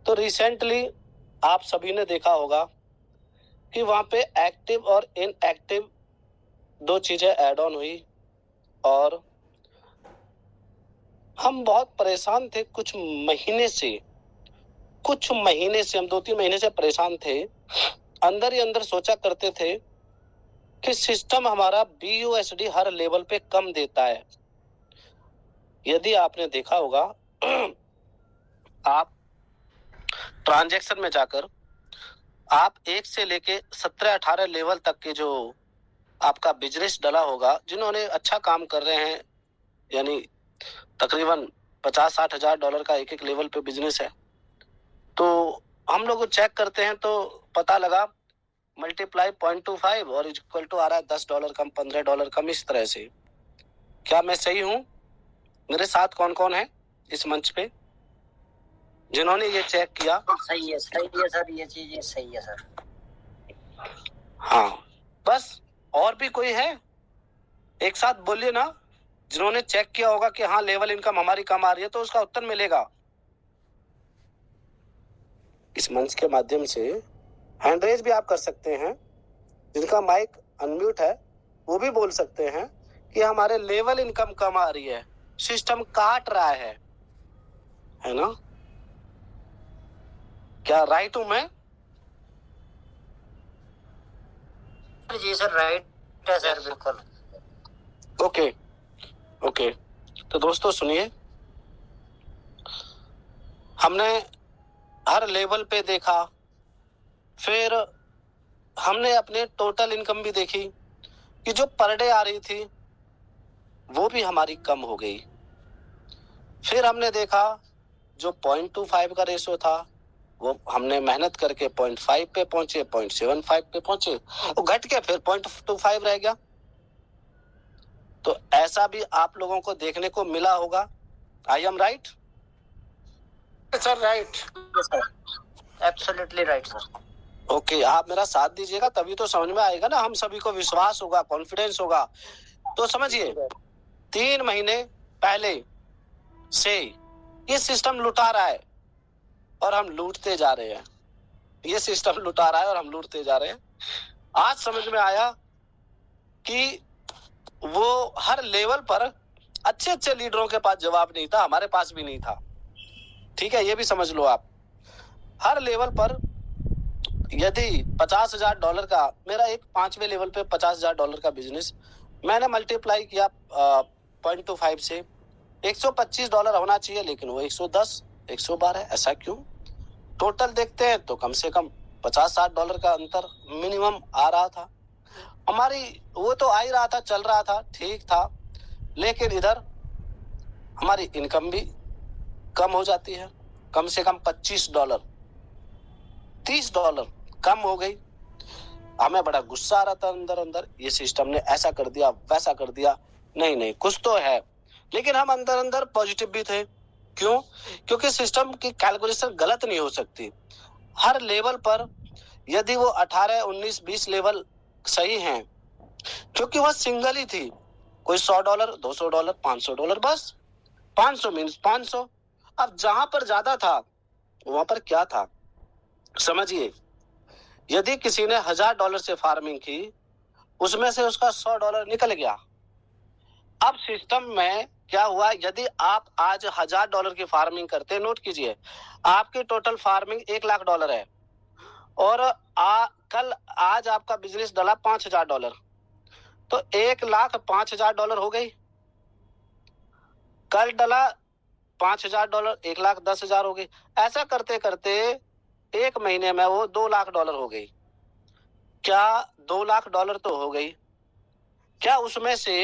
तो रिसेंटली आप सभी ने देखा होगा कि वहां पे एक्टिव और इनएक्टिव दो चीजें ऐड ऑन हुई और हम बहुत परेशान थे। कुछ महीने से हम 2-3 महीने से परेशान थे। अंदर ही अंदर सोचा करते थे कि सिस्टम हमारा BUSD हर लेवल पे कम देता है। यदि आपने देखा होगा आप ट्रांजैक्शन में जाकर आप 1 से लेके 17-18 लेवल तक के जो आपका बिजनेस डला होगा, जिन्होंने अच्छा काम कर रहे हैं, यानी तकरीबन 50-60 हजार डॉलर का एक एक लेवल पे बिजनेस है, तो हम लोग चेक करते हैं तो पता लगा मल्टीप्लाई 0.25 और इक्वल टू आ रहा है $10 कम, $15 कम, इस तरह से। क्या मैं सही हूं? मेरे साथ कौन कौन है इस मंच पे जिन्होंने ये चेक किया? सही है सर, ये चीज सही है सर। हाँ, बस और भी कोई है? एक साथ बोलिए ना, जिन्होंने चेक किया होगा कि हाँ लेवल इनकम हमारी कम आ रही है, तो उसका उत्तर मिलेगा। इस मंच के माध्यम से हैंड रेज भी आप कर सकते हैं। जिनका माइक अनम्यूट है वो भी बोल सकते हैं कि हमारे लेवल इनकम कम आ रही है, सिस्टम काट रहा है ना? क्या राइट हूं मैं? जी सर, राइट है सर, बिल्कुल। ओके। तो दोस्तों सुनिए, हमने हर लेवल पे देखा, फिर हमने अपने टोटल इनकम भी देखी कि जो पर डे आ रही थी वो भी हमारी कम हो गई। फिर हमने देखा जो 0.25 का रेशो था वो हमने मेहनत करके 0.5 पे पहुंचे, 0.75 पे पहुंचे, वो घट के फिर 0.25 रह गया। तो ऐसा भी आप लोगों को देखने को मिला होगा। I am right sir? Right sir, absolutely right sir. Okay, आप मेरा साथ दीजिएगा तभी तो समझ में आएगा ना, हम सभी को विश्वास होगा, कॉन्फिडेंस होगा। तो समझिए, 3 महीने पहले से ये सिस्टम लुटा रहा है और हम लूटते जा रहे हैं। ये सिस्टम लुटा रहा है और हम लूटते जा रहे हैं। आज समझ में आया कि वो हर लेवल पर अच्छे अच्छे लीडरों के पास जवाब नहीं था, हमारे पास भी नहीं था। ठीक है, ये भी समझ लो आप। हर लेवल पर यदि $50,000 का, मेरा एक 5वें लेवल पे $50,000 का बिजनेस मैंने मल्टीप्लाई किया 0.25 से, $125 होना चाहिए, लेकिन वो 110, 112, ऐसा क्यों? टोटल देखते हैं तो कम से कम $50-60 का अंतर मिनिमम आ रहा था। हमारी वो तो आ ही रहा था, चल रहा था, ठीक था, लेकिन इधर हमारी इनकम भी कम हो जाती है। कम से कम $25, $30 कम हो गई। हमें बड़ा गुस्सा आ रहा था अंदर अंदर, ये सिस्टम ने ऐसा कर दिया, वैसा कर दिया। नहीं, कुछ तो है, लेकिन हम अंदर अंदर पॉजिटिव भी थे। क्यों? क्योंकि सिस्टम की कैलकुलेशन गलत नहीं हो सकती। हर लेवल पर यदि वो 18, 19, 20 लेवल सही हैं, क्योंकि वह सिंगल ही थी, कोई $100, $200, $500, बस 500 मीन्स 500। अब जहां पर ज्यादा था वहां पर क्या था समझिए, यदि किसी ने $1,000 से फार्मिंग की, उसमें से उसका $100 निकल गया। अब सिस्टम में क्या हुआ, यदि आप आज $1,000 की फार्मिंग करते, नोट कीजिए, आपकी टोटल फार्मिंग $1,00,000 है और कल आज आपका बिजनेस डला $5,000, तो $1,05,000 हो गई। कल डला $5,000, $1,10,000 हो गई। ऐसा करते करते एक महीने में वो $2,00,000 हो गई। क्या $2,00,000 तो हो गई? क्या उसमें से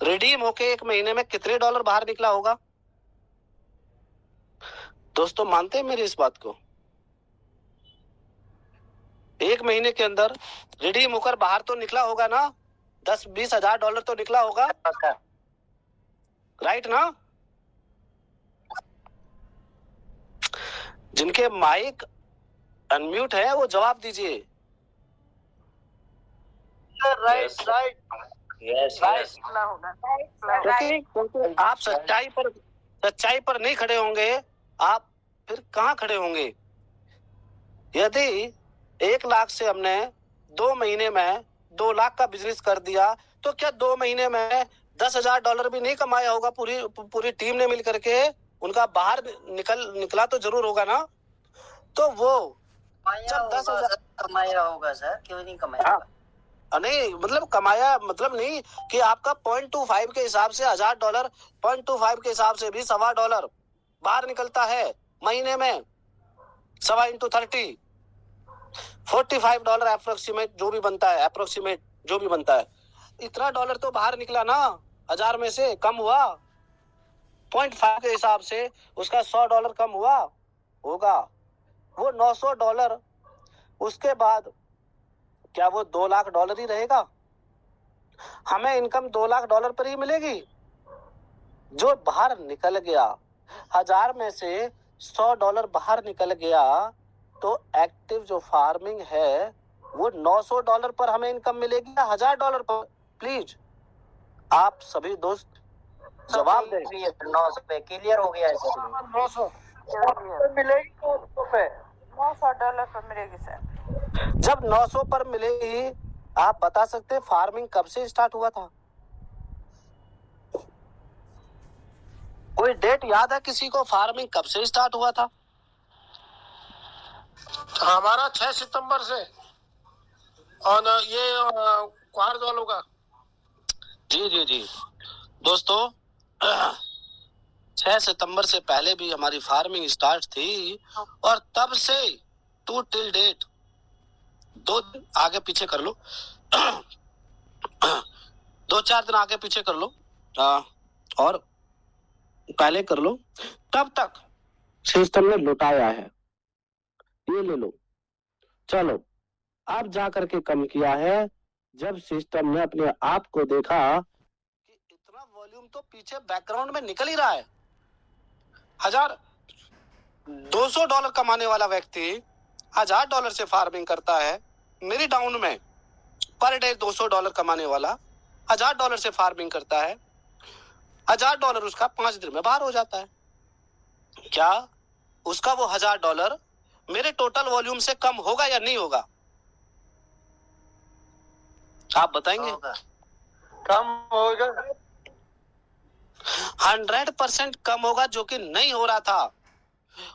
रिडीम होके एक महीने में कितने डॉलर बाहर निकला होगा? दोस्तों मानते हैं मेरी इस बात को? एक महीने के अंदर रिडीम होकर बाहर तो निकला होगा ना, $10-20,000 तो निकला होगा, राइट ना? जिनके माइक अनम्यूट है वो जवाब दीजिए। राइट। क्योंकि आप सच्चाई पर नहीं खड़े होंगे, आप फिर कहाँ खड़े होंगे? यदि 1 लाख से हमने 2 महीने में 2 लाख का बिजनेस कर दिया, तो क्या 2 महीने में $10,000 भी नहीं कमाया होगा? पूरी टीम ने मिल करके उनका बाहर निकला तो जरूर होगा ना। तो वो जब 10,000 कमाया होगा सर, क्यों नहीं कमाया? हाँ, नहीं मतलब कमाया मतलब नहीं कि आपका 0.25 के हिसाब से $1,000, 0.25 के हिसाब से भी $1.25 बाहर निकलता है महीने में। 1.25 इंटू 30 $45 अप्रोक्सीमेट जो भी बनता है, अप्रोक्सीमेट जो भी बनता है, इतना डॉलर तो बाहर निकला ना। 1000 में से कम हुआ, 0.5 के हिसाब से उसका $100 कम हुआ होगा, वो $900। उसके बाद क्या वो $2 लाख ही रहेगा? हमें इनकम $2 लाख पर ही मिलेगी। जो बाहर निकल गया, 1000 में से $100 बाहर निकल गया, तो एक्टिव जो फार्मिंग है वो $900 पर हमें इनकम मिलेगी या $1000 पर? प्लीज आप सभी दोस्त जवाब दें। $900 क्लियर हो गया है सर। 900 मिलेगी, $900 पर मिलेगी सर। जब 900 पर मिलेगी, आप बता सकते हैं फार्मिंग कब से स्टार्ट हुआ था? कोई डेट याद है किसी को? फार्मिंग कब से स्टार्ट हुआ था? हमारा 6 सितंबर से, और ये क्वारजवालों का। जी जी जी दोस्तों, 6 सितंबर से पहले भी हमारी फार्मिंग स्टार्ट थी, और तब से टू टिल डेट 2 दिन आगे पीछे कर लो, 2-4 दिन आगे पीछे कर लो, और पहले कर लो, तब तक सिस्टम ने लुटाया है। ये ले लो। चलो अब जा करके कम किया है, जब सिस्टम ने अपने आप को देखा कि इतना वॉल्यूम तो पीछे बैकग्राउंड में निकल ही रहा है। $200 कमाने वाला व्यक्ति $1000 से फार्मिंग करता है। मेरी टाउन में पर डे $200 कमाने वाला $1000 से फार्मिंग करता है। $1000 उसका 5 दिन में बाहर हो जाता है। क्या उसका वो $1000 मेरे टोटल वॉल्यूम से कम होगा या नहीं होगा? आप बताएंगे? कम होगा, 100% कम होगा, जो कि नहीं हो रहा था।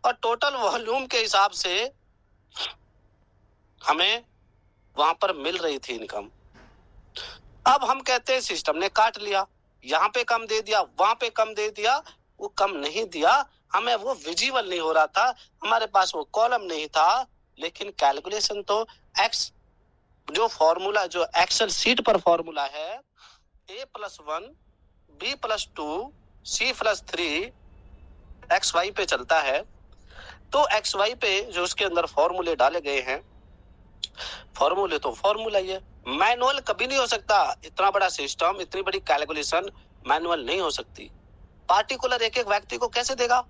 और टोटल वॉल्यूम के हिसाब से हमें वहां पर मिल रही थी इनकम। अब हम कहते हैं सिस्टम ने काट लिया, यहाँ पे कम दे दिया, वहां पे कम दे दिया। वो कम नहीं दिया, हमें वो विजिबल नहीं हो रहा था, हमारे पास वो कॉलम नहीं था, लेकिन कैलकुलेशन तो एक्स जो फॉर्मूला, जो एक्सेल सीट पर फॉर्मूला है, A+1 B+2 C+3 XY पे चलता है। तो XY पे जो उसके अंदर फॉर्मूले डाले गए हैं, फॉर्मूले तो फॉर्मूला ही है, मैनुअल कभी नहीं हो सकता। इतना बड़ा सिस्टम, इतनी बड़ी कैलकुलेशन मैनुअल नहीं हो सकती। पार्टिकुलर एक एक व्यक्ति को कैसे देगा?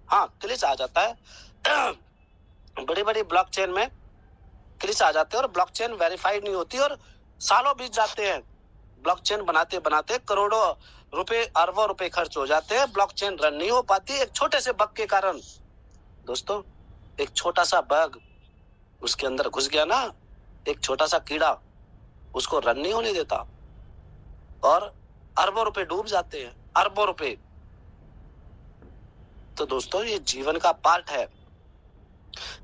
हाँ, क्लिच आ जाता है। बड़ी बड़ी ब्लॉकचेन में क्लिच आ जाते हैं, और ब्लॉकचेन वेरीफाइड नहीं होती, और सालों बीत जाते हैं। ब्लॉकचेन बनाते बनाते करोड़ों रुपए, अरबों रुपए खर्च हो जाते हैं, ब्लॉकचेन रन नहीं हो पाती एक छोटे से बग के कारण। दोस्तों, एक छोटा सा बग उसके अंदर घुस गया ना, एक छोटा सा कीड़ा, उसको रन नहीं होने देता, और अरबों रुपए डूब जाते हैं, अरबों रुपए। तो दोस्तों, ये जीवन का पार्ट है।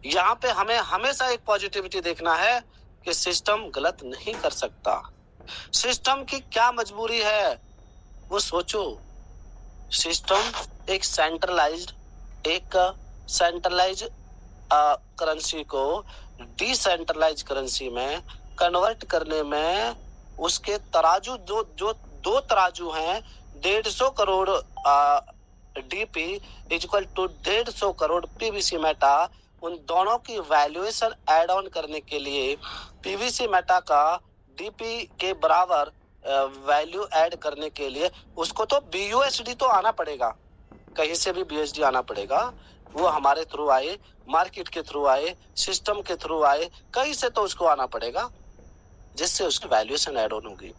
यहाँ पे हमें हमेशा एक पॉजिटिविटी देखना है कि सिस्टम गलत नहीं कर सकता। सिस्टम की क्या मजबूरी है वो सोचो। सिस्टम एक सेंट्रलाइज्ड करेंसी को डिसेंट्रलाइज करेंसी में कन्वर्ट करने में, उसके तराजू जो 2 तराजू हैं, 150 crore DP equal to 150 crore PVC मेटा, उन दोनों की वैल्यूएशन ऐड ऑन करने के लिए पीवीसी मेटा का डीपी के बराबर वैल्यू ऐड करने के लिए उसको तो बीयूएसडी तो आना पड़ेगा, कहीं से भी बीएसडी आना पड़ेगा। वो हमारे थ्रू आए, मार्केट के थ्रू आए, सिस्टम के थ्रू आए, कहीं से तो उसको आना पड़ेगा, जिससे उसकी वैल्यूएशन ऐड ऑन होगी,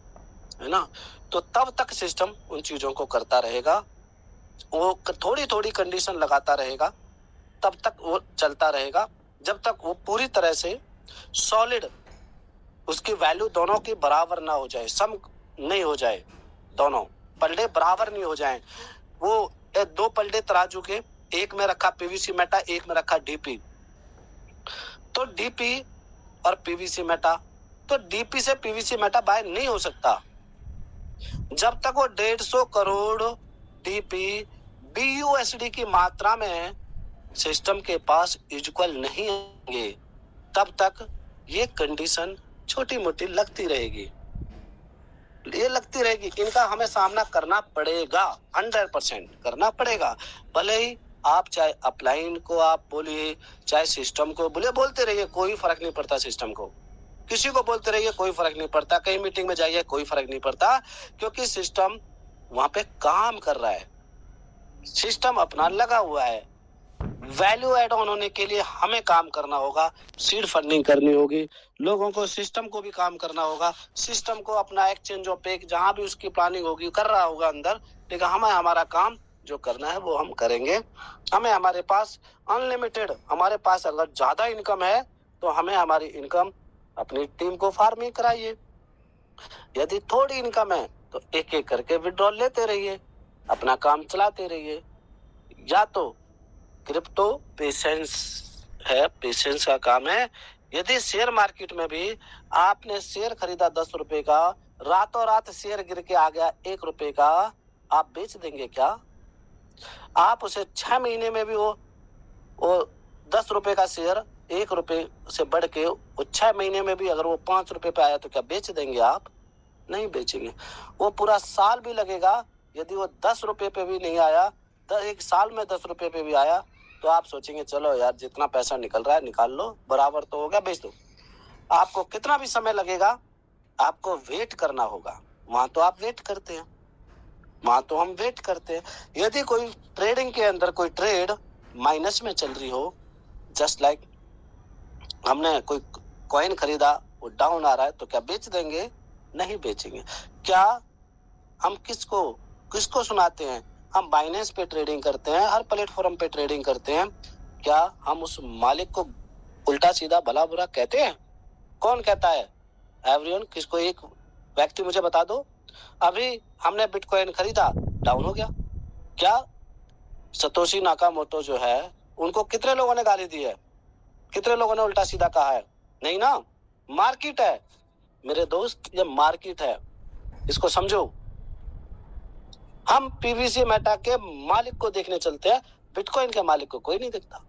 है ना। तो तब तक सिस्टम उन चीजों को करता रहेगा, वो थोड़ी थोड़ी कंडीशन लगाता रहेगा, तब तक वो चलता रहेगा, जब तक वो पूरी तरह से सॉलिड, उसकी वैल्यू दोनों की बराबर ना हो जाए, सम नहीं हो जाए, दोनों पलड़े बराबर नहीं हो जाएं। वो दो पलड़े तराजू के, एक में रखा पीवीसी मेटा, एक में रखा डीपी, तो डीपी और पीवीसी मेटा, तो डीपी से पीवीसी मेटा बाय नहीं हो सकता जब तक वो 150 करोड़ डीपी बीयूएसडी की मात्रा में सिस्टम के पास इक्वल नहीं होंगे, तब तक ये कंडीशन छोटी मोटी लगती रहेगी, ये लगती रहेगी। इनका हमें सामना करना पड़ेगा, 100% करना पड़ेगा। भले ही आप चाहे अपलाइन को आप बोलिए, चाहे सिस्टम को बोलिए, बोलते रहिए, कोई फर्क नहीं पड़ता। सिस्टम को किसी को बोलते रहिए, कोई फर्क नहीं पड़ता। कहीं मीटिंग में जाइए, कोई फर्क नहीं पड़ता, क्योंकि सिस्टम वहां पे काम कर रहा है, सिस्टम अपना लगा हुआ है। वैल्यू एड ऑन होने के लिए हमें काम करना होगा, सीड फंडिंग करनी होगी, लोगों को, सिस्टम को भी काम करना होगा। सिस्टम को अपना एक्सचेंज ऑफ पे जहां भी उसकी प्लानिंग होगी कर रहा होगा अंदर, लेकिन हमें हमारा काम जो करना है वो हम करेंगे। हमें हमारे पास अनलिमिटेड, हमारे पास अगर ज्यादा इनकम है तो हमें हमारी इनकम अपनी टीम को फार्मिंग कराइए। यदि थोड़ी इनकम है तो एक एक करके विड्रॉल लेते रहिए, अपना काम चलाते रहिए। या तो क्रिप्टो पेशेंस है, पेशेंस का काम है। यदि शेयर मार्केट में भी आपने शेयर खरीदा 10 रुपए का, रातों रात शेयर गिर के आ गया 1 रुपए का, आप बेच देंगे क्या? आप उसे 6 महीने में भी वो 10 रुपए का शेयर 1 रुपए से बढ़ के वो 6 महीने में भी अगर वो 5 रुपए पे आया तो क्या बेच देंगे आप? नहीं बेचेंगे। वो पूरा साल भी लगेगा, यदि वो 10 रुपए पे भी नहीं आया, 1 साल में 10 रुपए पे भी आया, तो आप सोचेंगे चलो यार जितना पैसा निकल रहा है निकाल लो, बराबर तो हो गया, बेच दो। आपको कितना भी समय लगेगा, आपको वेट करना होगा। वहां तो आप वेट करते हैं, वहां तो हम वेट करते हैं। यदि कोई ट्रेडिंग के अंदर कोई ट्रेड माइनस में चल रही हो, जस्ट लाइक हमने कोई कॉइन खरीदा, वो डाउन आ रहा है, तो क्या बेच देंगे? नहीं बेचेंगे। क्या हम किसको सुनाते हैं? हम बाइनेंस पे ट्रेडिंग करते हैं, हर प्लेटफॉर्म पे ट्रेडिंग करते हैं। क्या हम उस मालिक को उल्टा सीधा भला बुरा कहते हैं? कौन कहता है? एवरीवन। किसको? एक व्यक्ति मुझे बता दो। अभी हमने बिटकॉइन खरीदा, डाउन हो गया, क्या सतोशी नाकामोटो जो है उनको कितने लोगों ने गाली दी है? कितने लोगों ने उल्टा सीधा कहा है? नहीं ना। मार्केट है मेरे दोस्त, ये मार्केट है, इसको समझो। हम पीवीसी मेटा के मालिक को देखने चलते हैं, बिटकॉइन के मालिक को कोई नहीं देखता।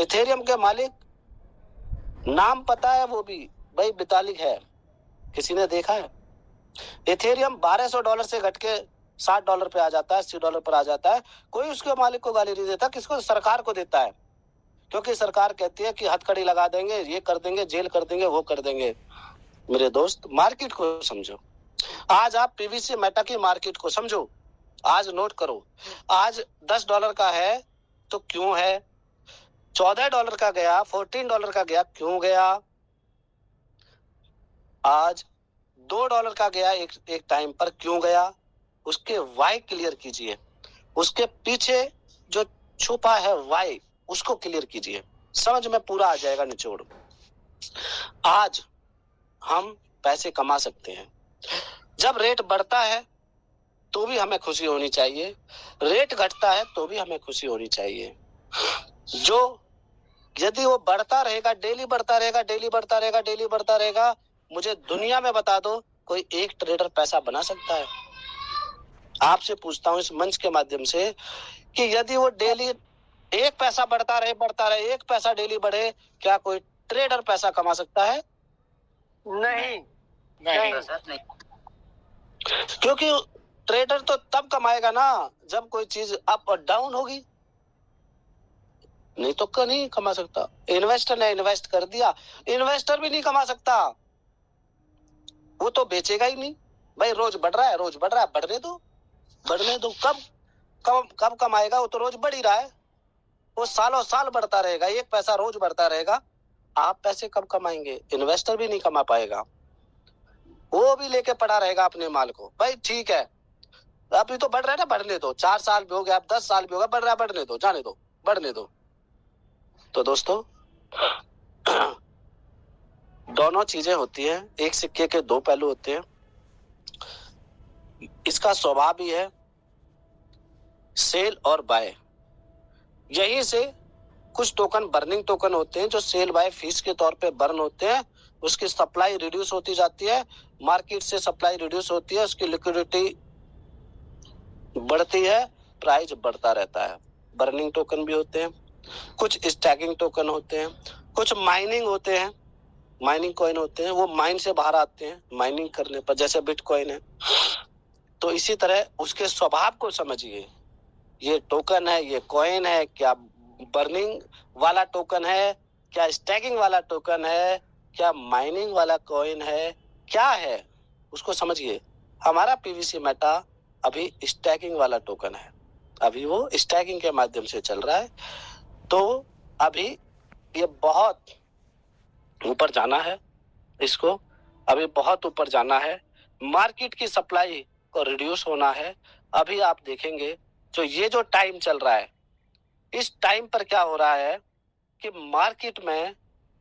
इथेरियम के मालिक नाम पता है, वो भी भाई वितालिक है, किसी ने देखा है? इथेरियम $1200 से घट के $60 पे आ जाता है, $80 पर आ जाता है, कोई उसके मालिक को गाली नहीं देता। किसको? सरकार को देता है, क्योंकि सरकार कहती है कि हथकड़ी लगा देंगे, ये कर देंगे, जेल कर देंगे, वो कर देंगे। मेरे दोस्त, मार्केट को समझो। आज आप पीवीसी मेटा की मार्केट को समझो। आज नोट करो, आज $10 का है तो क्यों है? $14 का गया, $14 का गया, क्यों गया? आज $2 का गया एक टाइम पर, क्यों गया? उसके वाई क्लियर कीजिए, उसके पीछे जो छुपा है वाई, उसको क्लियर कीजिए, समझ में पूरा आ जाएगा निचोड़। आज हम पैसे कमा सकते हैं। जब रेट बढ़ता है तो भी हमें खुशी होनी चाहिए, रेट घटता है तो भी हमें खुशी होनी चाहिए। जो यदि वो बढ़ता रहेगा, डेली बढ़ता रहेगा, डेली बढ़ता रहेगा, डेली बढ़ता रहेगा, मुझे दुनिया में बता दो कोई एक ट्रेडर पैसा बना सकता है? आपसे पूछता हूं इस मंच के माध्यम से कि यदि वो डेली 1 पैसा बढ़ता रहे, 1 पैसा डेली बढ़े, क्या कोई ट्रेडर पैसा कमा सकता है? नहीं सर नहीं। क्योंकि ट्रेडर तो तब कमाएगा ना जब कोई चीज अप और डाउन होगी, नहीं तो नहीं कमा सकता। इन्वेस्टर ने इन्वेस्ट कर दिया, इन्वेस्टर भी नहीं कमा सकता, वो तो बेचेगा ही नहीं। भाई रोज बढ़ रहा है, रोज बढ़ रहा है, बढ़ने दो, बढ़ने दो। कब कमाएगा? वो तो रोज बढ़ ही रहा है, वो सालों साल बढ़ता रहेगा, 1 पैसा रोज बढ़ता रहेगा। आप पैसे कब कमाएंगे? इन्वेस्टर भी नहीं कमा पाएगा, वो भी लेके पड़ा रहेगा अपने माल को। भाई ठीक है, अभी तो बढ़ रहा है ना, बढ़ने दो। 4 साल भी हो गया, अब 10 साल भी हो गया, बढ़ रहा है, बढ़ने दो, जाने दो, बढ़ने दो। तो दोस्तों दोनों चीजें होती हैं, एक सिक्के के दो पहलू होते हैं। इसका स्वभाव ही है सेल और बाय। यहीं से कुछ टोकन बर्निंग टोकन होते हैं जो सेल बाय फीस के तौर पे बर्न होते हैं, उसकी सप्लाई रिड्यूस होती जाती है, मार्केट से सप्लाई रिड्यूस होती है, उसकी लिक्विडिटी बढ़ती है, प्राइस बढ़ता रहता है। बर्निंग टोकन भी होते हैं, कुछ स्टैकिंग टोकन होते हैं, कुछ माइनिंग होते हैं, माइनिंग कॉइन होते हैं, वो माइन से बाहर आते हैं माइनिंग करने पर, जैसे बिटकॉइन है। तो इसी तरह उसके स्वभाव को समझिए, ये टोकन है, ये कॉइन है, क्या बर्निंग वाला टोकन है, क्या स्टैकिंग वाला टोकन है, क्या माइनिंग वाला कॉइन है, क्या है उसको समझिए। हमारा पीवीसी मेटा अभी स्टैकिंग वाला टोकन है, अभी वो स्टैकिंग के माध्यम से चल रहा है। तो अभी ये बहुत ऊपर जाना है, इसको अभी बहुत ऊपर जाना है, मार्केट की सप्लाई को रिड्यूस होना है। अभी आप देखेंगे जो ये जो टाइम चल रहा है, इस टाइम पर क्या हो रहा है कि मार्केट में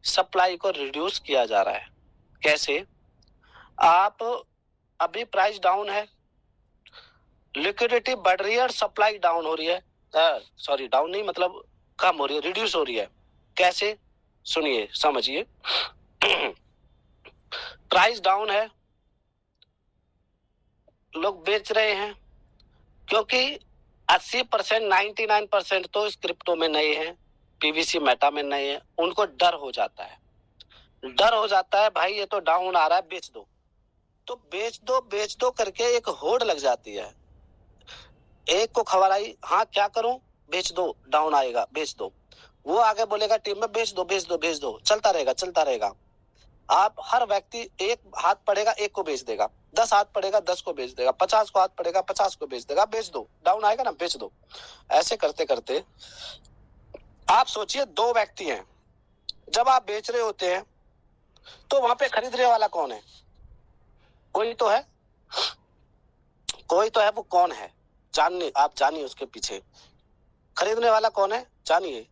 सप्लाई को रिड्यूस किया जा रहा है। कैसे? आप अभी प्राइस डाउन है, लिक्विडिटी बढ़ रही है और सप्लाई डाउन हो रही है, सॉरी डाउन नहीं मतलब कम हो रही है, रिड्यूस हो रही है। कैसे? सुनिए समझिए। प्राइस डाउन है, लोग बेच रहे हैं क्योंकि 80% 99% तो इस क्रिप्टो में नए हैं, पीवीसी मेटा में नए हैं, उनको डर हो जाता है, डर हो जाता है भाई ये तो डाउन आ रहा है बेच दो, तो बेच दो करके एक होड़ लग जाती है। एक को खबर आई, हाँ क्या करूं, बेच दो, डाउन आएगा बेच दो, वो आगे बोलेगा टीम में बेच दो, चलता रहेगा। आप हर व्यक्ति एक हाथ पड़ेगा एक को बेच देगा, 10 हाथ पड़ेगा 10 को बेच देगा, 50 को हाथ पड़ेगा 50 को बेच देगा, बेच दो, डाउन आएगा ना बेच दो। ऐसे करते करते आप सोचिए 2 व्यक्ति हैं, जब आप बेच रहे होते हैं तो वहां पे खरीदने वाला कौन है? कोई तो है, वो कौन है? आप जानिए उसके पीछे खरीदने वाला कौन है, जानिए।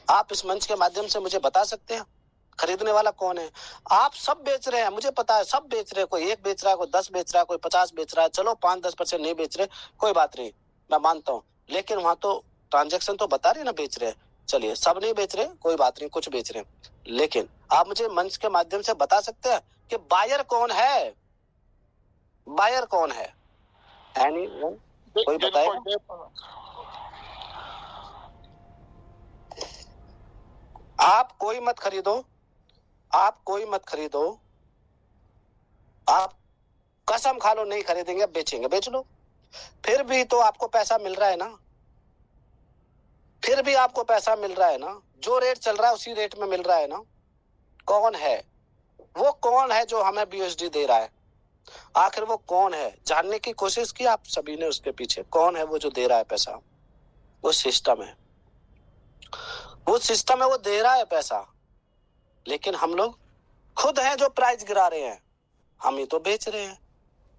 आप इस मंच के माध्यम से मुझे बता सकते हैं खरीदने वाला कौन है? आप सब बेच रहे हैं, मुझे पता है सब बेच रहे हैं, कोई 1 बेच रहा है, कोई 10 बेच रहा है, कोई 50 बेच रहा है, चलो 5-10% नहीं बेच रहे, कोई बात नहीं, मैं मानता हूँ, लेकिन वहां तो ट्रांजेक्शन तो बता रहे ना बेच रहे हैं। चलिए सब नहीं बेच रहे, कोई बात नहीं, कुछ बेच रहे हैं, लेकिन आप मुझे मंच के माध्यम से बता सकते हैं कि बायर कौन है? बायर कौन है? एनीवन? कोई बताए? आप कोई मत खरीदो, आप कसम खा लो नहीं खरीदेंगे, बेचेंगे, बेच लो, फिर भी तो आपको पैसा मिल रहा है ना, जो रेट चल रहा है उसी रेट में मिल रहा है ना। कौन है वो? कौन है जो हमें बीएसडी दे रहा है? आखिर वो कौन है? जानने की कोशिश की आप सभी ने उसके पीछे, कौन है वो जो दे रहा है पैसा? वो सिस्टम है, वो दे रहा है पैसा, लेकिन हम लोग खुद हैं जो प्राइस गिरा रहे हैं, हम ही तो बेच रहे हैं।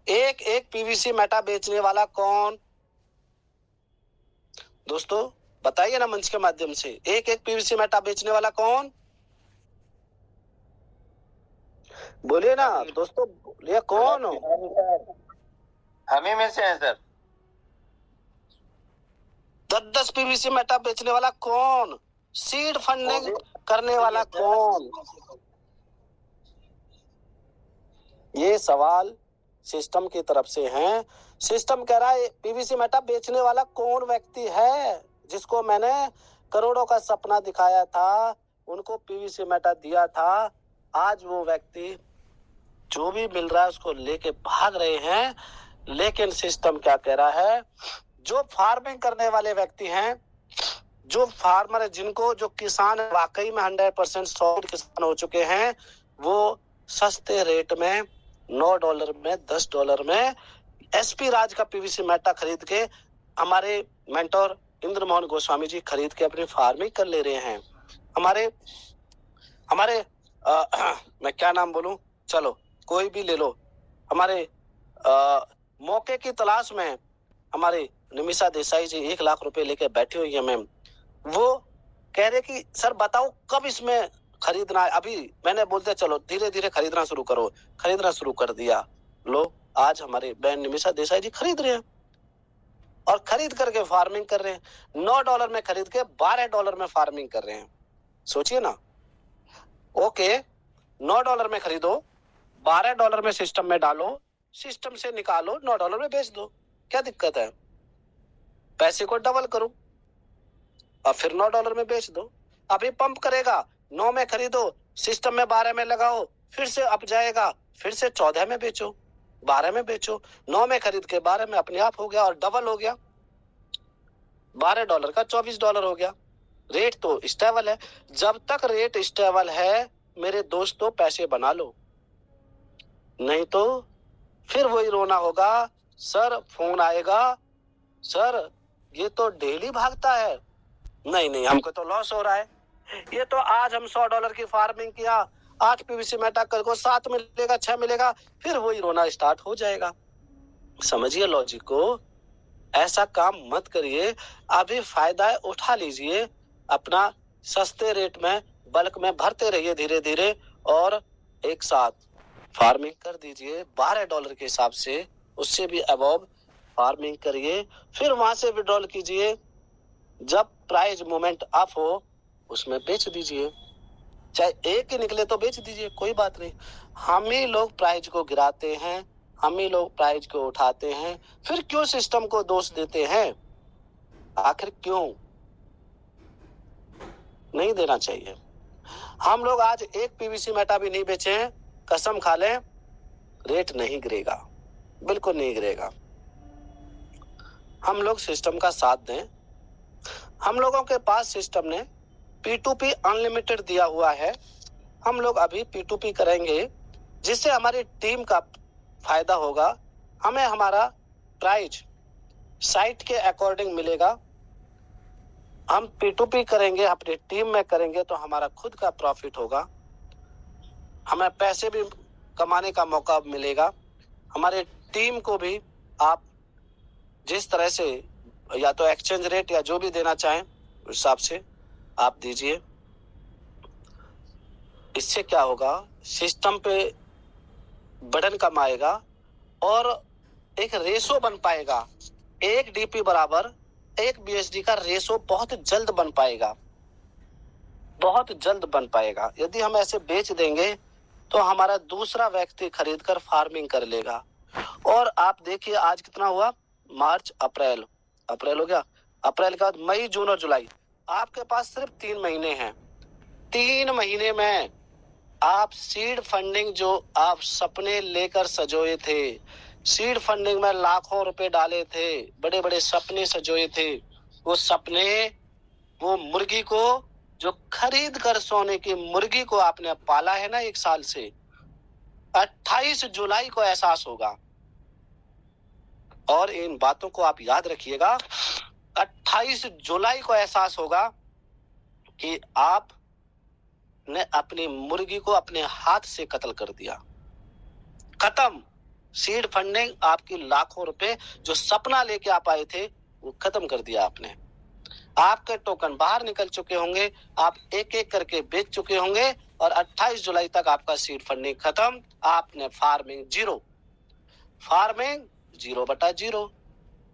एक पीवीसी मेटा बेचने वाला कौन? दोस्तों बताइए ना मंच के माध्यम से, एक पीवीसी मेटा बेचने वाला कौन? बोलिए ना दोस्तों, बोलिए कौन हो? हम ही में से हैं सर। 10 पीवीसी मेटा बेचने वाला कौन? सीड फंडिंग करने वाला कौन? ये सवाल सिस्टम की तरफ से है। सिस्टम कह रहा है पीवीसी मेटा बेचने वाला कौन व्यक्ति है जिसको मैंने करोड़ों का सपना दिखाया था, उनको पीवीसी मेटा दिया था, आज वो व्यक्ति जो भी मिल रहा है उसको लेके भाग रहे हैं। लेकिन सिस्टम क्या कह रहा है? जो फार्मिंग करने वाले व्यक्ति हैं, जो फार्मर है, जिनको जो किसान वाकई में 100% सॉलिड किसान हो चुके हैं, वो सस्ते रेट में $9 में $10 में एसपी राज का पीवीसी मेटा खरीद के हमारे मेंटोर इंद्र मोहन गोस्वामी जी खरीद के अपनी फार्मिंग कर ले रहे हैं। हमारे मैं क्या नाम बोलूं, चलो कोई भी ले लो, हमारे मौके की तलाश में हमारे निमिषा देसाई जी 1 लाख रुपए लेके बैठी हुई है मैम, वो कह रहे कि सर बताओ कब इसमें खरीदना है। अभी मैंने बोल दिया चलो धीरे धीरे खरीदना शुरू करो, खरीदना शुरू कर दिया। लो आज हमारे बहन निमिषा देसाई जी खरीद रहे हैं और खरीद करके फार्मिंग कर रहे हैं। $9 में खरीद के $12 में फार्मिंग कर रहे हैं। सोचिए ना, ओके $9 में खरीदो, $12 में सिस्टम में डालो, सिस्टम से निकालो, $9 में बेच दो, क्या दिक्कत है? पैसे को डबल करो और फिर $9 में बेच दो। अभी पंप करेगा, 9 में खरीदो, सिस्टम में 12 में लगाओ, फिर से अप जाएगा, फिर से 14 में बेचो, 12 में बेचो। 9 में खरीद के 12 में अपने आप हो गया और डबल हो गया, $12 का $24 हो गया। रेट तो स्टेबल है। जब तक रेट स्टेबल है मेरे दोस्तों पैसे बना लो, नहीं तो फिर वही रोना होगा। सर फोन आएगा, सर ये तो डेली भागता है, नहीं नहीं हमको तो लॉस हो रहा है। ये तो आज हम $100 की फार्मिंग किया, 8 पीवीसी मेटा कल को 7 मिलेगा, 6 मिलेगा, फिर वही रोना स्टार्ट हो जाएगा। समझिए लॉजिक को, ऐसा काम मत करिए। अभी फायदा उठा लीजिए, अपना सस्ते रेट में बल्क में भरते रहिए धीरे धीरे और एक साथ फार्मिंग कर दीजिए। $12 के हिसाब से, उससे भी अबव फार्मिंग करिए, फिर वहां से विड्रॉल कीजिए। जब प्राइस मोमेंट अप हो उसमें बेच दीजिए, चाहे एक ही निकले तो बेच दीजिए, कोई बात नहीं। हम ही लोग प्राइस को गिराते हैं, हम ही लोग प्राइस को उठाते हैं, फिर क्यों सिस्टम को दोष देते हैं? आखिर क्यों? नहीं देना चाहिए। हम लोग आज एक पीवीसी मेटा भी नहीं बेचे हैं, कसम खा लें रेट नहीं गिरेगा, बिल्कुल नहीं गिरेगा। हम लोग सिस्टम का साथ दें। हम लोगों के पास सिस्टम ने P2P अनलिमिटेड दिया हुआ है। हम लोग अभी P2P करेंगे जिससे हमारी टीम का फायदा होगा। हमें हमारा प्राइस साइट के अकॉर्डिंग मिलेगा। हम P2P करेंगे, अपनी टीम में करेंगे तो हमारा खुद का प्रॉफिट होगा, हमें पैसे भी कमाने का मौका मिलेगा। हमारे टीम को भी आप जिस तरह से या तो एक्सचेंज रेट या जो भी देना चाहें उस हिसाब से आप दीजिए। इससे क्या होगा, सिस्टम पे बर्डन कम आएगा और एक रेशो बन पाएगा। 1 DP बराबर 1 BSD का रेशो बहुत जल्द बन पाएगा, बहुत जल्द बन पाएगा। यदि हम ऐसे बेच देंगे तो हमारा दूसरा व्यक्ति खरीद कर फार्मिंग कर लेगा। और आप देखिए आज कितना हुआ, मार्च अप्रैल हो गया, अप्रैल के बाद मई जून और जुलाई, आपके पास सिर्फ 3 महीने हैं। 3 महीने में आप सीड फंडिंग जो आप सपने लेकर सजोए थे, सीड फंडिंग में लाखों रुपए डाले थे, बड़े बड़े सपने सजोए थे, वो सपने, वो मुर्गी को जो खरीद कर सोने की मुर्गी को आपने पाला है ना 1 साल से, 28 जुलाई को एहसास होगा। और इन बातों को आप याद रखिएगा, 28 जुलाई को एहसास होगा कि आपने अपनी मुर्गी को अपने हाथ से कत्ल कर दिया। खत्म। सीड फंडिंग, आपकी लाखों रुपए जो सपना लेके आप आए थे वो खत्म कर दिया आपने। आपके टोकन बाहर निकल चुके होंगे, आप एक एक करके बेच चुके होंगे और 28 जुलाई तक आपका सीड फंडिंग खत्म। आपने farming 0, farming 0/0,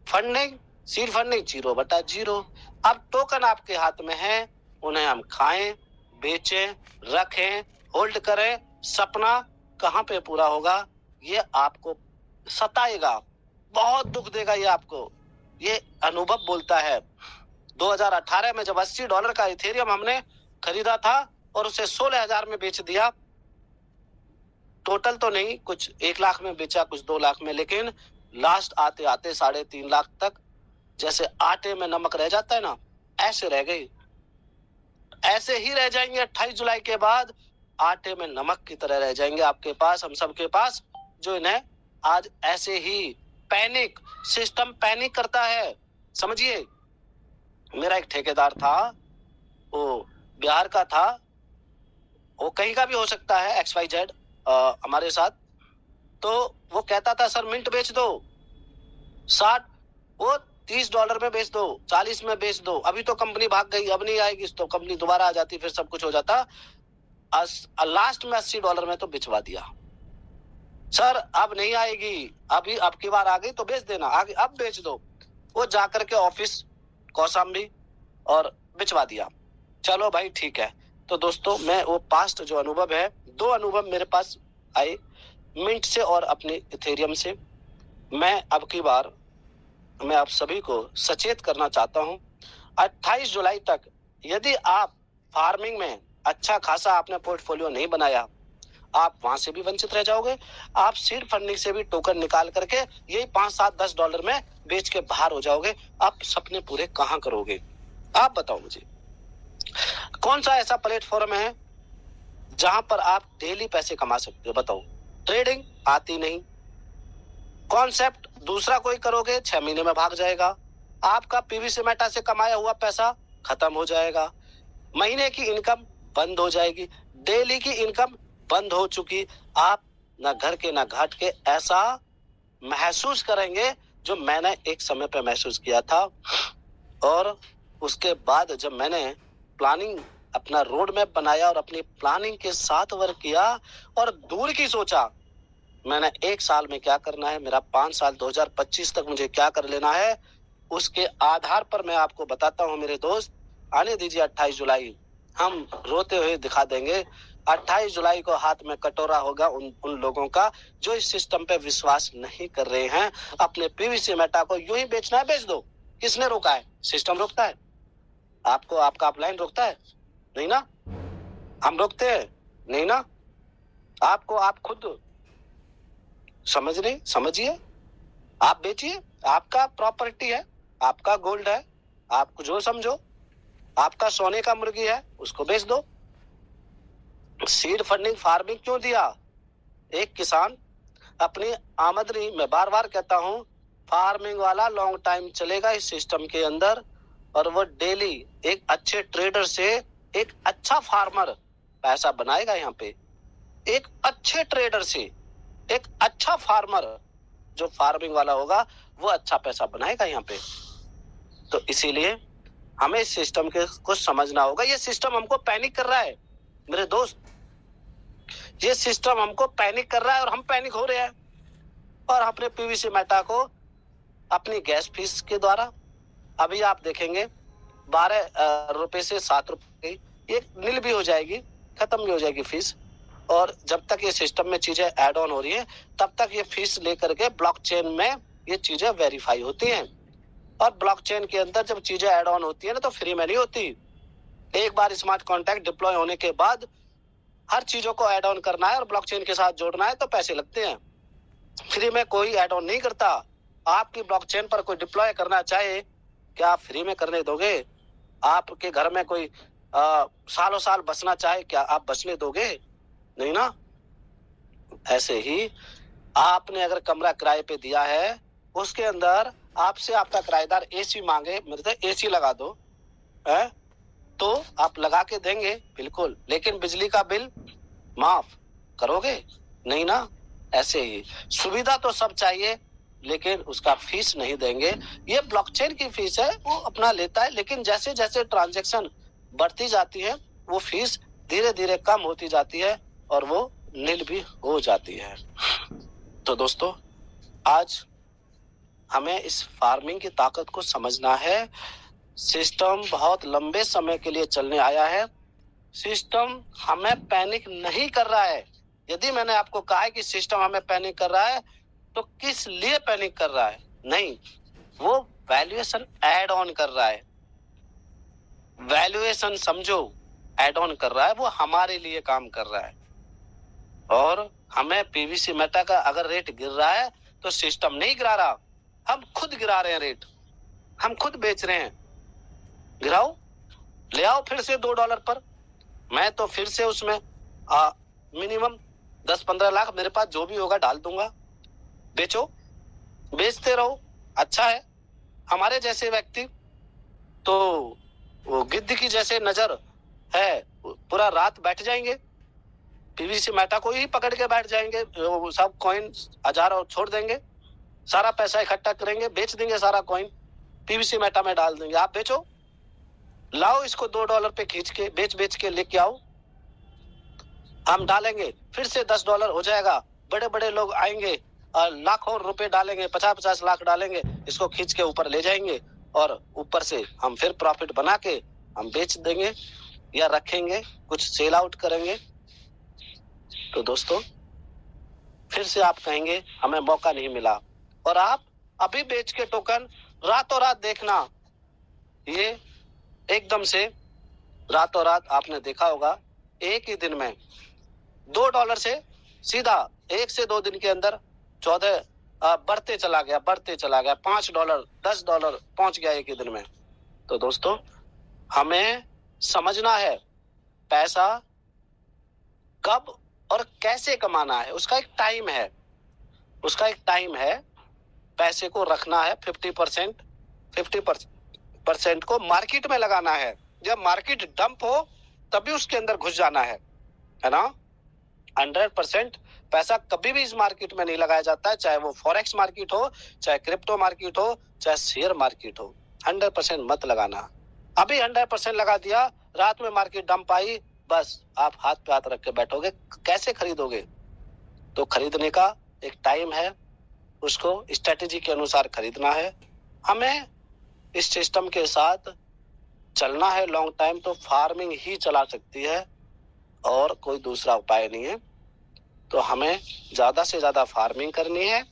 funding seed funding 0/0। अब टोकन आपके हाथ में है, उन्हें हम खाएं, बेचें, रखें, होल्ड करें। सपना कहां पे पूरा होगा ये आपको सताएगा, बहुत दुख देगा ये आपको। ये अनुभव बोलता है। 2018 में जब $80 का इथेरियम हमने खरीदा था और उसे 16,000 में बेच दिया, टोटल तो नहीं, कुछ 1 लाख में बेचा, कुछ 2 लाख में, लेकिन लास्ट आते आते 3.5 लाख तक, जैसे आटे में नमक रह जाता है ना, ऐसे रह गई। ऐसे ही रह जाएंगे 28 जुलाई के बाद, आटे में नमक की तरह रह जाएंगे आपके पास, हम सबके पास, जो इन्हें आज ऐसे ही पैनिक, सिस्टम पैनिक करता है। समझिए, मेरा एक ठेकेदार था, वो बिहार का था, वो कहीं का भी हो सकता है, XYZ हमारे साथ, तो वो कहता था सर मिंट बेच दो 60, वो $30 में बेच दो, 40 में बेच दो। अभी तो कंपनी भाग गई, अब नहीं आएगी तो कंपनी दोबारा आ जाती, फिर सब कुछ हो जाता। लास्ट में $80 में तो बिचवा दिया। सर अब नहीं आएगी, अभी अब की बार आ गई तो बेच देना, आगे अब बेच दो। वो जाकर के ऑफिस कौशाम्बी और बिचवा दिया। चलो भाई ठीक है। तो दोस्तों मैं वो पास्ट जो अनुभव है, 2 अनुभव मेरे पास आए, मिंट से और अपने इथेरियम से। मैं अब की बार मैं आप सभी को सचेत करना चाहता हूं, 28 जुलाई तक यदि आप फार्मिंग में अच्छा खासा आपने पोर्टफोलियो नहीं बनाया, आप वहां से भी वंचित रह जाओगे। आप सीड फंडिंग से भी टोकन निकाल करके यही $5-7-10 में बेच के बाहर हो जाओगे। आप सपने पूरे कहां करोगे? आप बताओ मुझे, कौन सा ऐसा प्लेटफॉर्म है जहां पर आप डेली पैसे कमा सकते हो? बताओ। ट्रेडिंग आती नहीं, कॉन्सेप्ट दूसरा कोई करोगे 6 महीने में भाग जाएगा, आपका पीवीसी मेटा से कमाया हुआ पैसा खत्म हो जाएगा, महीने की इनकम बंद हो जाएगी, डेली की इनकम बंद हो चुकी। आप न घर के न घाट के ऐसा महसूस करेंगे जो मैंने एक समय पे महसूस किया था। और उसके बाद जब मैंने प्लानिंग अपना रोड मैप बनाया और अपनी प्लानिंग के साथ वर्क किया और दूर की सोचा, मैंने 1 साल में क्या करना है, मेरा 5 साल 2025 तक मुझे क्या कर लेना है, उसके आधार पर मैं आपको बताता हूं मेरे दोस्त। आने दीजिए 28 जुलाई, हम रोते हुए दिखा देंगे। 28 जुलाई को हाथ में कटोरा होगा उन लोगों का जो इस सिस्टम पे विश्वास नहीं कर रहे हैं। अपने पीवीसी मेटा को यूं ही बेचना है, बेच दो। किसने रोका है? सिस्टम रोकता है आपको? आपका अपलाइन रोकता है? नहीं ना। हम रोकते हैं? नहीं ना। आपको आप खुद समझ नहीं, समझिए, आप बेचिए, आपका प्रॉपर्टी है, आपका गोल्ड है, आपको जो समझो, आपका सोने का मुर्गी है, उसको बेच दो। सीड फंडिंग फार्मिंग क्यों दिया? एक किसान अपनी आमदनी, मैं बार बार कहता हूं, फार्मिंग वाला लॉन्ग टाइम चलेगा इस सिस्टम के अंदर और वो डेली एक अच्छे ट्रेडर से एक अच्छा फार्मर पैसा बनाएगा। यहाँ पे एक अच्छे ट्रेडर से एक अच्छा फार्मर जो फार्मिंग वाला होगा वो अच्छा पैसा बनाएगा यहाँ पे। तो इसीलिए हमें इस सिस्टम के कुछ समझना होगा। ये सिस्टम हमको पैनिक कर रहा है मेरे दोस्त, ये सिस्टम हमको पैनिक कर रहा है और हम पैनिक हो रहे हैं। और अपने पीवीसी मेटा को अपनी गैस फीस के द्वारा अभी आप देखेंगे 12 रुपए से 7 रुपए ये नील भी हो जाएगी, खत्म भी हो जाएगी फीस। और जब तक ये सिस्टम में चीजें ऐड ऑन हो रही है तब तक ये फीस लेकर के ब्लॉकचेन में ये चीजें वेरीफाई होती हैं। और ब्लॉकचेन के अंदर जब चीजें ऐड ऑन होती है ना तो फ्री में नहीं होती। एक बार स्मार्ट कॉन्ट्रैक्ट डिप्लॉय होने के बाद हर चीजों को ऐड ऑन करना है और ब्लॉकचेन के साथ जोड़ना है तो पैसे लगते हैं। फ्री में कोई ऐड ऑन नहीं करता। आपकी ब्लॉकचेन पर कोई डिप्लॉय करना चाहे, क्या आप फ्री में करने दोगे? आपके घर में कोई सालों साल बसना चाहे, क्या आप बसने दोगे? नहीं ना। ऐसे ही आपने अगर कमरा किराए पे दिया है, उसके अंदर आपसे आपका किराएदार एसी मांगे, मेरे से एसी लगा दो है, तो आप लगा के देंगे बिल्कुल, लेकिन बिजली का बिल माफ करोगे? नहीं ना। ऐसे ही सुविधा तो सब चाहिए लेकिन उसका फीस नहीं देंगे। ये ब्लॉकचेन की फीस है, वो अपना लेता है, लेकिन जैसे जैसे ट्रांजैक्शन बढ़ती जाती है वो फीस धीरे धीरे कम होती जाती है और वो नील भी हो जाती है। तो दोस्तों आज हमें इस फार्मिंग की ताकत को समझना है। सिस्टम बहुत लंबे समय के लिए चलने आया है। सिस्टम हमें पैनिक नहीं कर रहा है। यदि मैंने आपको कहा है कि सिस्टम हमें पैनिक कर रहा है तो किस लिए पैनिक कर रहा है? नहीं, वो वैल्यूएशन ऐड ऑन कर रहा है। वैल्यूएशन समझो, ऐड ऑन कर रहा है, वो हमारे लिए काम कर रहा है। और हमें पीवीसी मेटा का अगर रेट गिर रहा है तो सिस्टम नहीं गिरा रहा, हम खुद गिरा रहे हैं रेट, हम खुद बेच रहे हैं। गिराओ, ले आओ फिर से $2 पर, मैं तो फिर से उसमें मिनिमम 10-15 लाख मेरे पास जो भी होगा डाल दूंगा। बेचो, बेचते रहो, अच्छा है। हमारे जैसे व्यक्ति तो वो गिद्ध की जैसे नजर है, पूरा रात बैठ जाएंगे, पीवीसी मेटा को ही पकड़ के बैठ जाएंगे, सब कॉइन 1000 और छोड़ देंगे, सारा पैसा इकट्ठा करेंगे, बेच देंगे सारा कॉइन पीवीसी मेटा में डाल देंगे, आप बेचो, लाओ इसको $2 पे खींच के बेच के लेके आओ, हम डालेंगे, फिर से $10 हो जाएगा, बड़े बड़े लोग आएंगे और लाखों रुपए डालेंगे, 50-50 लाख डालेंगे, इसको खींच के ऊपर ले जाएंगे और ऊपर से हम फिर प्रॉफिट बना के हम बेच देंगे या रखेंगे, कुछ सेल आउट करेंगे। तो दोस्तों फिर से आप कहेंगे हमें मौका नहीं मिला, और आप अभी बेच के टोकन रातों रात देखना, ये एकदम से रातों रात आपने देखा होगा एक ही दिन में $2 से सीधा 1 से 2 दिन के अंदर 14 बढ़ते चला गया, $5, $10 पहुंच गया एक ही दिन में। तो दोस्तों हमें समझना है पैसा कब और कैसे कमाना है, उसका एक टाइम है, पैसे को रखना है 50% को मार्केट में लगाना है, जब मार्केट डंप हो तभी उसके अंदर घुस जाना है ना। 100% पैसा कभी भी इस मार्केट में नहीं लगाया जाता है, चाहे वो फॉरेक्स मार्केट हो, चाहे क्रिप्टो मार्केट हो, चाहे शेयर मार्केट हो, 100% मत लगाना। अभी 100% लगा दिया, रात में मार्केट डंप आई, बस आप हाथ पे हाथ रख के बैठोगे, कैसे खरीदोगे? तो खरीदने का एक टाइम है, उसको स्ट्रेटेजी के अनुसार खरीदना है। हमें इस सिस्टम के साथ चलना है लॉन्ग टाइम, तो फार्मिंग ही चला सकती है और कोई दूसरा उपाय नहीं है। तो हमें ज्यादा से ज्यादा फार्मिंग करनी है,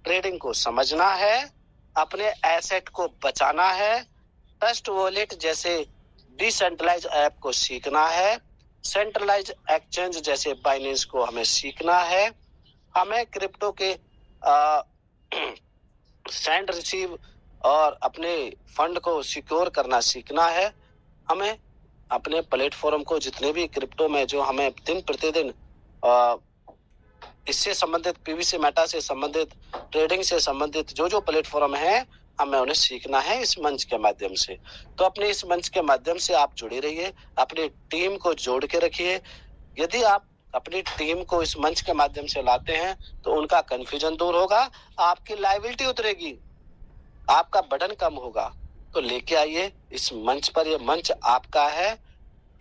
ट्रेडिंग को समझना है, अपने एसेट को बचाना है, ट्रस्ट वॉलेट जैसे डिसेंट्रलाइज ऐप को सीखना है, सेंट्रलाइज एक्सचेंज जैसे बाइनेंस को हमें सीखना है, हमें क्रिप्टो के सेंड रिसीव और अपने फंड को सिक्योर करना सीखना है, हमें अपने प्लेटफॉर्म को जितने भी क्रिप्टो में जो हमें दिन प्रतिदिन इससे संबंधित पीवीसी मेटा से संबंधित ट्रेडिंग से संबंधित जो प्लेटफॉर्म है, हमें उन्हें सीखना है इस मंच के माध्यम से। तो अपने इस मंच के माध्यम से आप जुड़े रहिए, अपनी टीम को जोड़ के रखिए। यदि आप अपनी टीम को इस मंच के माध्यम से लाते हैं तो उनका कंफ्यूजन दूर होगा, आपकी लायबिलिटी उतरेगी, आपका बर्डन कम होगा। तो लेके आइए इस मंच पर, ये मंच आपका है।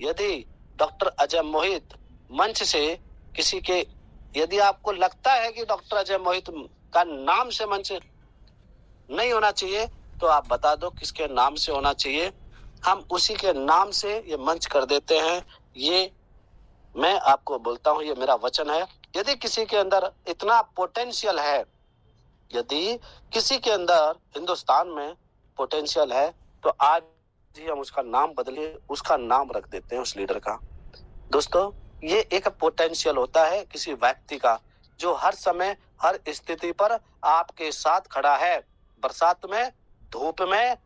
यदि डॉक्टर अजय मोहित मंच से किसी के, यदि आपको लगता है कि डॉक्टर अजय मोहित का नाम से मंच नहीं होना चाहिए, तो आप बता दो किसके नाम से होना चाहिए, हम उसी के नाम से ये मंच कर देते हैं। ये मैं आपको बोलता हूँ, ये मेरा वचन है। यदि किसी के अंदर इतना पोटेंशियल है, यदि किसी के अंदर हिंदुस्तान में पोटेंशियल है, तो आज ही हम उसका नाम बदलिए, उसका नाम रख देते हैं उस लीडर का। दोस्तों ये एक पोटेंशियल होता है किसी व्यक्ति का, जो हर समय हर स्थिति पर आपके साथ खड़ा है, बरसात में, धूप में,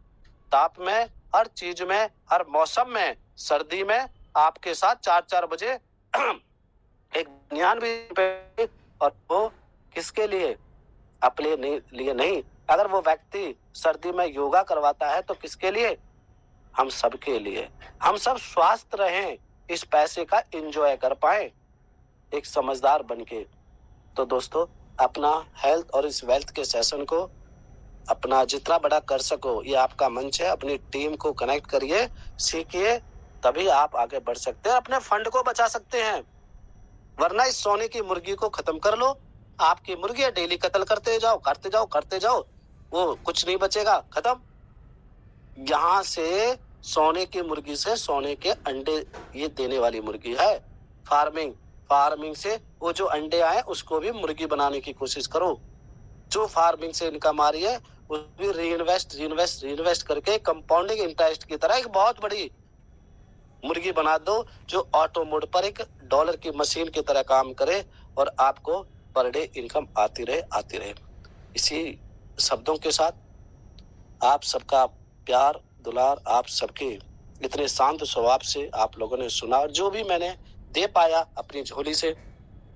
ताप में, हर चीज में, हर मौसम में, सर्दी में आपके साथ 4-4 बजे एक 99 और वो किसके लिए? अपने लिए नहीं। अगर वो व्यक्ति सर्दी में योगा करवाता है तो किसके लिए? हम सब के लिए। हम सब स्वस्थ रहें, इस पैसे का एंजॉय कर पाए एक समझदार बनके। तो दोस्तों अपना हेल्थ और इस वेल्थ के सेशन को अपना जितना बड़ा कर सको, ये आपका मंच है। अपनी टीम को कनेक्ट करिए, सीखिए, तभी आप आगे बढ़ सकते हैं, अपने फंड को बचा सकते हैं। वरना इस सोने की मुर्गी को खत्म कर लो। आपकी मुर्गी डेली कत्ल करते जाओ, वो कुछ नहीं बचेगा, खत्म। यहाँ से सोने की मुर्गी से सोने के अंडे ये देने वाली मुर्गी है। फार्मिंग से वो जो अंडे आए उसको भी मुर्गी बनाने की कोशिश करो। जो फार्मिंग से इनकम आ रही है वो भी रीइन्वेस्ट करके कंपाउंडिंग इंटरेस्ट की तरह एक बहुत बड़ी मुर्गी बना दो, जो ऑटो मोड पर एक डॉलर की मशीन की तरह काम करे और आपको पर डे इनकम आती रहे। इसी शब्दों के साथ आप सबका प्यार दुलार, आप सबके इतने शांत स्वभाव से आप लोगों ने सुना, और जो भी मैंने दे पाया अपनी झोली से,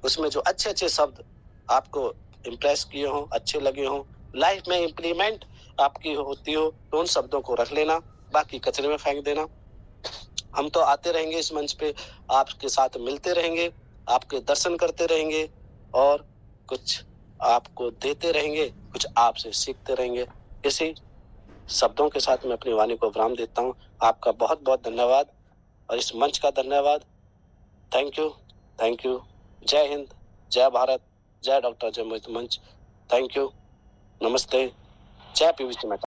उसमें जो अच्छे शब्द आपको इम्प्रेस किए हो, अच्छे लगे हो, लाइफ में इम्प्लीमेंट आपकी होती हो, तो उन शब्दों को रख लेना, बाकी कचरे में फेंक देना। हम तो आते रहेंगे इस मंच पे, आपके साथ मिलते रहेंगे, आपके दर्शन करते रहेंगे और कुछ आपको देते रहेंगे, कुछ आपसे सीखते रहेंगे। इसी शब्दों के साथ मैं अपनी वाणी को विराम देता हूँ। आपका बहुत बहुत धन्यवाद और इस मंच का धन्यवाद। Thank you, thank you. जय हिंद, जय भारत, जय डॉक्टर जय मोहित मंच। थैंक यू, नमस्ते, जय पीवीसी मेहता।